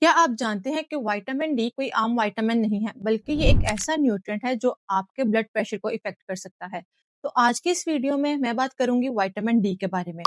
क्या आप जानते हैं कि विटामिन डी कोई आम विटामिन नहीं है, बल्कि ये एक ऐसा न्यूट्रिएंट है जो आपके ब्लड प्रेशर को इफेक्ट कर सकता है। तो आज की इस वीडियो में मैं बात करूंगी विटामिन डी के बारे में।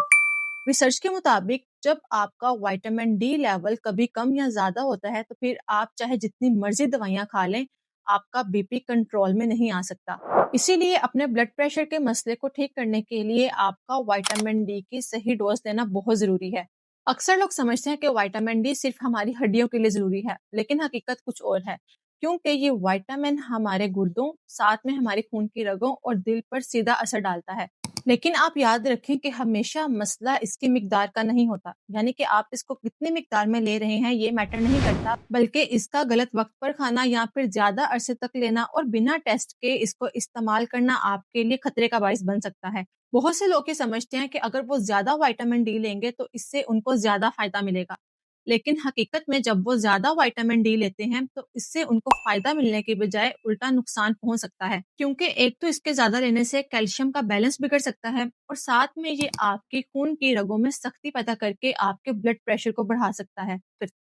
रिसर्च के मुताबिक जब आपका विटामिन डी लेवल कभी कम या ज्यादा होता है, तो फिर आप चाहे जितनी मर्जी दवाइयां खा लें, आपका बीपी कंट्रोल में नहीं आ सकता। इसीलिए अपने ब्लड प्रेशर के मसले को ठीक करने के लिए आपका विटामिन डी की सही डोज लेना बहुत जरूरी है। अक्सर लोग समझते हैं कि विटामिन डी सिर्फ हमारी हड्डियों के लिए जरूरी है, लेकिन हकीकत कुछ और है। क्योंकि ये विटामिन हमारे गुर्दों, साथ में हमारे खून की रगों और दिल पर सीधा असर डालता है। लेकिन आप याद रखें कि हमेशा मसला इसकी मिकदार का नहीं होता, यानी कि आप इसको कितनी मिकदार में ले रहे हैं ये मैटर नहीं करता, बल्कि इसका गलत वक्त पर खाना या फिर ज्यादा अरसे तक लेना और बिना टेस्ट के इसको इस्तेमाल करना आपके लिए खतरे का बाइस बन सकता है। बहुत से लोग ये समझते हैं कि अगर वो ज्यादा विटामिन डी लेंगे तो इससे उनको ज्यादा फायदा मिलेगा, लेकिन हकीकत में जब वो ज्यादा विटामिन डी लेते हैं तो इससे उनको फायदा मिलने के बजाय उल्टा नुकसान पहुंच सकता है। क्योंकि एक तो इसके ज्यादा लेने से कैल्शियम का बैलेंस बिगड़ सकता है, और साथ में ये आपके खून की रगों में सख्ती पैदा करके आपके ब्लड प्रेशर को बढ़ा सकता है।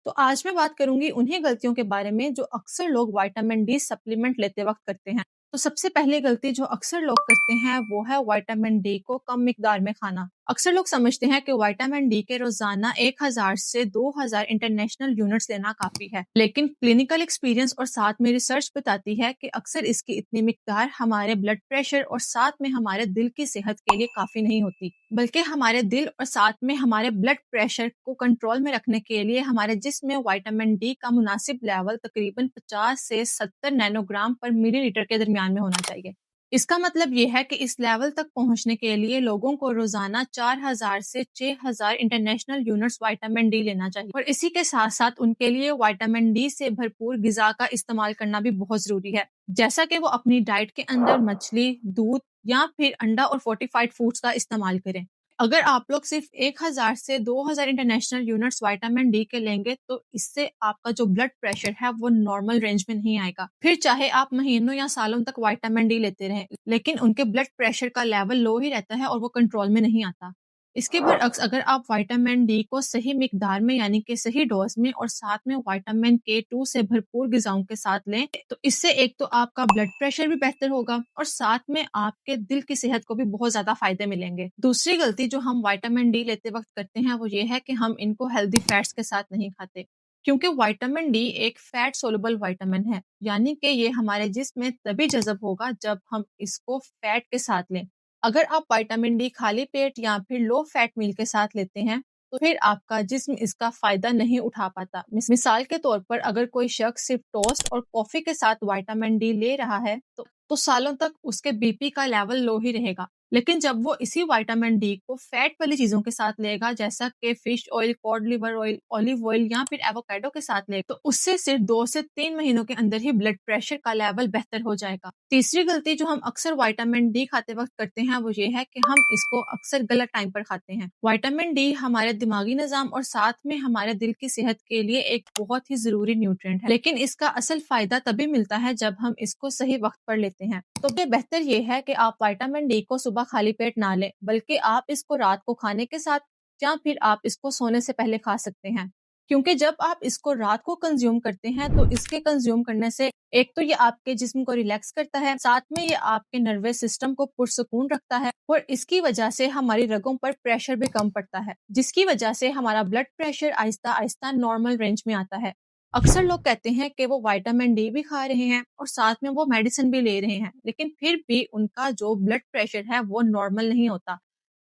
तो आज मैं बात करूंगी उन्हीं गलतियों के बारे में जो अक्सर लोग विटामिन डी सप्लीमेंट लेते वक्त करते हैं। तो सबसे पहली गलती जो अक्सर लोग करते हैं वो है विटामिन डी को कम मिकदार में खाना। अक्सर लोग समझते हैं कि विटामिन डी के रोजाना 1000 से 2000 इंटरनेशनल यूनिट्स लेना काफी है, लेकिन क्लिनिकल एक्सपीरियंस और साथ में रिसर्च बताती है कि अक्सर इसकी इतनी मिकदार हमारे ब्लड प्रेशर और साथ में हमारे दिल की सेहत के लिए काफी नहीं होती, बल्कि हमारे दिल और साथ में हमारे ब्लड प्रेशर को कंट्रोल में रखने के लिए हमारे जिस्म में विटामिन डी का मुनासिब लेवल तकरीबन 50 से 70 नैनोग्राम पर मिलीलीटर के दरमियान में होना चाहिए। इसका मतलब ये है कि इस लेवल तक पहुंचने के लिए लोगों को रोजाना 4000 से 6000 इंटरनेशनल यूनिट्स विटामिन डी लेना चाहिए, और इसी के साथ साथ उनके लिए विटामिन डी से भरपूर गिजा का इस्तेमाल करना भी बहुत जरूरी है, जैसा कि वो अपनी डाइट के अंदर मछली, दूध या फिर अंडा और फोर्टिफाइड फूड्स का इस्तेमाल करें। अगर आप लोग सिर्फ 1000 से 2000 इंटरनेशनल यूनिट्स विटामिन डी के लेंगे तो इससे आपका जो ब्लड प्रेशर है वो नॉर्मल रेंज में नहीं आएगा। फिर चाहे आप महीनों या सालों तक विटामिन डी लेते रहें, लेकिन उनके ब्लड प्रेशर का लेवल लो ही रहता है और वो कंट्रोल में नहीं आता। इसके बरअक्स अगर आप विटामिन डी को सही मिकदार में यानी कि सही डोज में और साथ में विटामिन के 2 से भरपूर ग़िज़ाओं के साथ लें, तो इससे एक तो आपका ब्लड प्रेशर भी बेहतर होगा और साथ में आपके दिल की सेहत को भी बहुत ज्यादा फायदे मिलेंगे। दूसरी गलती जो हम विटामिन डी लेते वक्त करते हैं वो ये है कि हम इनको हेल्दी फैट्स के साथ नहीं खाते, क्योंकि विटामिन डी एक फैट सोलुबल विटामिन है, यानी कि ये हमारे जिस्म में तभी जज़ब होगा जब हम इसको फैट के साथ लें। अगर आप विटामिन डी खाली पेट या फिर लो फैट मील के साथ लेते हैं तो फिर आपका जिस्म इसका फायदा नहीं उठा पाता। मिसाल के तौर पर अगर कोई शख्स सिर्फ टोस्ट और कॉफी के साथ विटामिन डी ले रहा है तो सालों तक उसके बीपी का लेवल लो ही रहेगा। लेकिन जब वो इसी विटामिन डी को फैट वाली चीजों के साथ लेगा, जैसा कि fish oil, cod liver oil, olive oil या फिर एवोकाडो के साथ लेगा, तो उससे सिर्फ 2 से 3 महीनों के अंदर ही ब्लड प्रेशर का लेवल बेहतर हो जाएगा। तीसरी गलती जो हम अक्सर विटामिन डी खाते वक्त करते हैं वो ये है कि हम इसको अक्सर गलत टाइम पर खाते हैं। विटामिन डी हमारे दिमागी निजाम और साथ में हमारे दिल की सेहत के लिए एक बहुत ही जरूरी न्यूट्रिएंट है, लेकिन इसका असल फायदा तभी मिलता है जब हम इसको सही वक्त पर लेते हैं। तो बेहतर ये है कि आप विटामिन डी को सुबह खाली पेट ना लें, बल्कि आप इसको रात को खाने के साथ या फिर आप इसको सोने से पहले खा सकते हैं। क्योंकि जब आप इसको रात को कंज्यूम करते हैं तो इसके कंज्यूम करने से एक तो ये आपके जिस्म को रिलैक्स करता है, साथ में ये आपके नर्वस सिस्टम को पुरसुकून रखता है, और इसकी वजह से हमारी रगों पर प्रेशर भी कम पड़ता है, जिसकी वजह से हमारा blood pressure Aahista Aahista normal range में आता है। अक्सर लोग कहते हैं कि वो विटामिन डी भी खा रहे हैं और साथ में वो मेडिसिन भी ले रहे हैं, लेकिन फिर भी उनका जो ब्लड प्रेशर है वो नॉर्मल नहीं होता।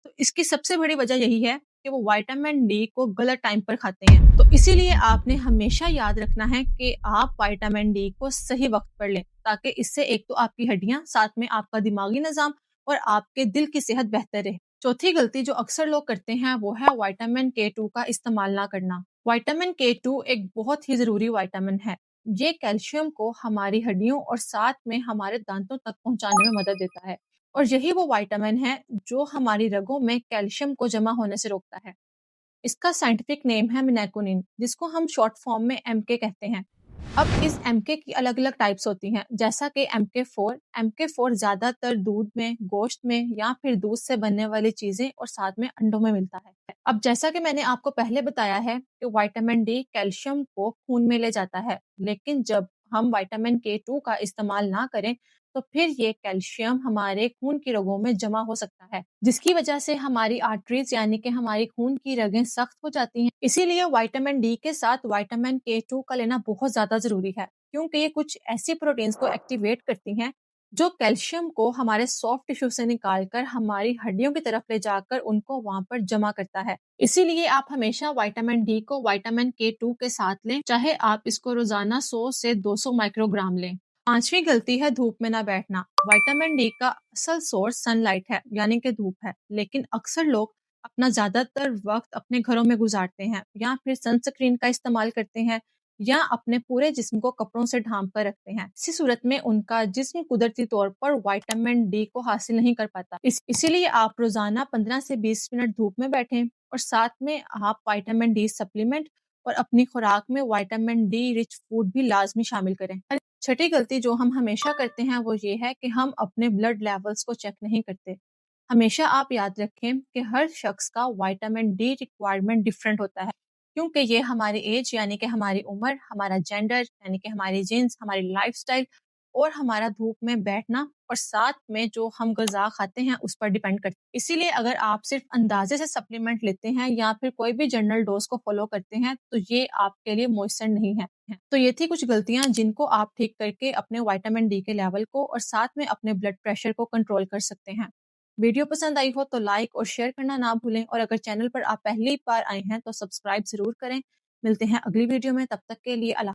तो इसकी सबसे बड़ी वजह यही है कि वो विटामिन डी को गलत टाइम पर खाते हैं। तो इसीलिए आपने हमेशा याद रखना है कि आप विटामिन डी को सही वक्त पर लें, ताकि इससे एक तो आपकी हड्डियां, साथ में आपका दिमागी निजाम और आपके दिल की सेहत बेहतर रहे। चौथी गलती जो अक्सर लोग करते हैं वो है विटामिन के 2 का इस्तेमाल ना करना। विटामिन के 2 एक बहुत ही जरूरी विटामिन है। ये कैल्शियम को हमारी हड्डियों और साथ में हमारे दांतों तक पहुंचाने में मदद देता है, और यही वो विटामिन है जो हमारी रगों में कैल्शियम को जमा होने से रोकता है। इसका साइंटिफिक नेम है मिनाकोनिन, जिसको हम शॉर्ट फॉर्म में एमके कहते हैं। अब इस एमके की अलग-अलग टाइप्स होती हैं, जैसा कि एमके4। एमके4 ज़्यादातर दूध में, गोश्त में या फिर दूध से बनने वाली चीज़ें और साथ में अंडों में मिलता है। अब जैसा कि मैंने आपको पहले बताया है कि विटामिन डी कैल्शियम को खून में ले जाता है, लेकिन जब हम विटामिन के2 का इस्तेमाल ना करें, तो फिर ये कैल्शियम हमारे खून की रगों में जमा हो सकता है, जिसकी वजह से हमारी आर्टरीज यानी कि हमारी खून की रगें सख्त हो जाती हैं। इसीलिए विटामिन डी के साथ विटामिन के2 का लेना बहुत ज्यादा जरूरी है, क्योंकि ये कुछ ऐसी प्रोटीन्स को एक्टिवेट करती हैं जो कैल्शियम को हमारे सॉफ्ट टिश्यू से निकालकर हमारी हड्डियों की तरफ ले जाकर उनको वहां पर जमा करता है। इसीलिए आप हमेशा विटामिन डी को विटामिन के2 के साथ लें, चाहे आप इसको रोजाना 100 से 200 माइक्रोग्राम लें। पांचवी गलती है धूप में ना बैठना। विटामिन डी का असल सोर्स सनलाइट है, यानी कि धूप है, लेकिन अक्सर लोग अपना ज्यादातर वक्त अपने घरों में गुजारते हैं या फिर सनस्क्रीन का इस्तेमाल करते हैं या अपने पूरे जिस्म को कपड़ों से ढांप कर रखते हैं। इसी सूरत में उनका जिस्म कुदरती तौर पर विटामिन डी को हासिल नहीं कर पाता। इसीलिए आप रोजाना 15 से 20 मिनट धूप में बैठें और साथ में आप विटामिन डी सप्लीमेंट और अपनी खुराक में विटामिन डी रिच फूड भी लाजमी शामिल करें। छठी गलती जो हम हमेशा करते हैं वो ये है कि हम अपने ब्लड लेवल्स को चेक नहीं करते। हमेशा आप याद रखें कि हर शख्स का विटामिन डी रिक्वायरमेंट डिफरेंट होता है, क्योंकि ये हमारी एज यानी कि हमारी उम्र, हमारा जेंडर यानी कि हमारी जीन्स, हमारी लाइफस्टाइल और हमारा धूप में बैठना और साथ में जो हम गज़ा खाते हैं उस पर डिपेंड करता है। इसीलिए अगर आप सिर्फ अंदाजे से सप्लीमेंट लेते हैं या फिर कोई भी जनरल डोज को फॉलो करते हैं, तो ये आपके लिए मॉइस्चर नहीं है। तो ये थी कुछ गलतियां जिनको आप ठीक करके अपने विटामिन डी के लेवल को और साथ में अपने ब्लड प्रेशर को कंट्रोल कर सकते हैं। वीडियो पसंद आई हो तो लाइक और शेयर करना ना भूलें, और अगर चैनल पर आप पहली बार आए हैं तो सब्सक्राइब जरूर करें। मिलते हैं अगली वीडियो में, तब तक के लिए अल्लाह।